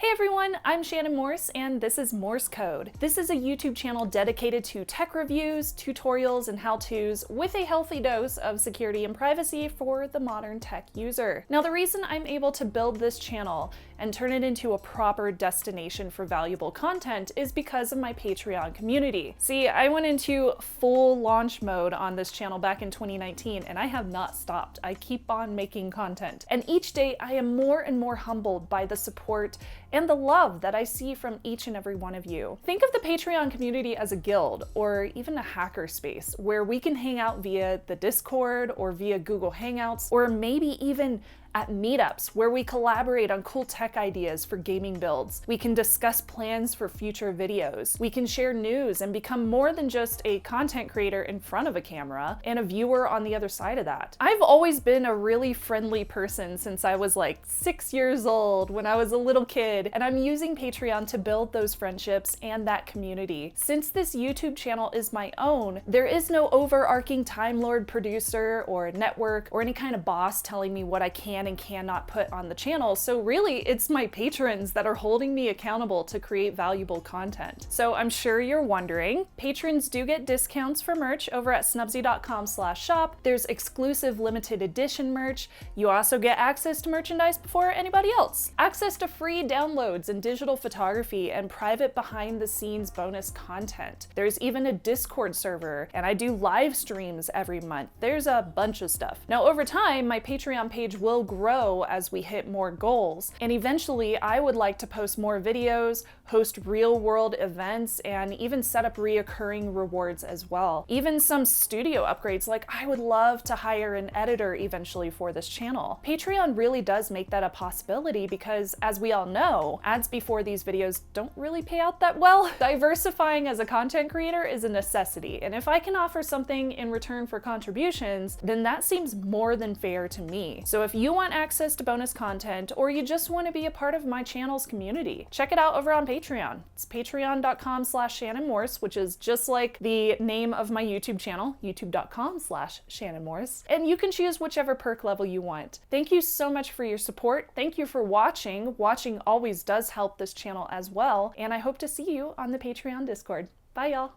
Hey everyone, I'm Shannon Morse, and this is Morse Code. This is a YouTube channel dedicated to tech reviews, tutorials, and how-tos with a healthy dose of security and privacy for the modern tech user. Now, the reason I'm able to build this channel and turn it into a proper destination for valuable content is because of my Patreon community. See, I went into full launch mode on this channel back in 2019, and I have not stopped. I keep on making content. And each day I am more and more humbled by the support and the love that I see from each and every one of you. Think of the Patreon community as a guild or even a hacker space where we can hang out via the Discord or via Google Hangouts, or maybe even at meetups where we collaborate on cool tech ideas for gaming builds. We can discuss plans for future videos. We can share news and become more than just a content creator in front of a camera and a viewer on the other side of that. I've always been a really friendly person since I was like 6 years old when I was a little kid, and I'm using Patreon to build those friendships and that community. Since this YouTube channel is my own, there is no overarching Time Lord producer or network or any kind of boss telling me what I can and cannot put on the channel, so really it's my patrons that are holding me accountable to create valuable content. So I'm sure you're wondering, patrons do get discounts for merch over at snubzy.com/shop. There's exclusive limited edition merch. You also get access to merchandise before anybody else. Access to free downloads and digital photography and private behind the scenes bonus content. There's even a Discord server, and I do live streams every month. There's a bunch of stuff. Now over time, my Patreon page will grow as we hit more goals, and eventually I would like to post more videos, host real-world events, and even set up reoccurring rewards as well. Even some studio upgrades, like I would love to hire an editor eventually for this channel. Patreon really does make that a possibility because, as we all know, ads before these videos don't really pay out that well. Diversifying as a content creator is a necessity, and if I can offer something in return for contributions, then that seems more than fair to me. So if you want access to bonus content, or you just want to be a part of my channel's community, check it out over on Patreon. It's patreon.com/Shannon Morse, which is just like the name of my YouTube channel, youtube.com/Shannon Morse, and you can choose whichever perk level you want. Thank you so much for your support. Thank you for watching. Watching always does help this channel as well, and I hope to see you on the Patreon Discord. Bye, y'all.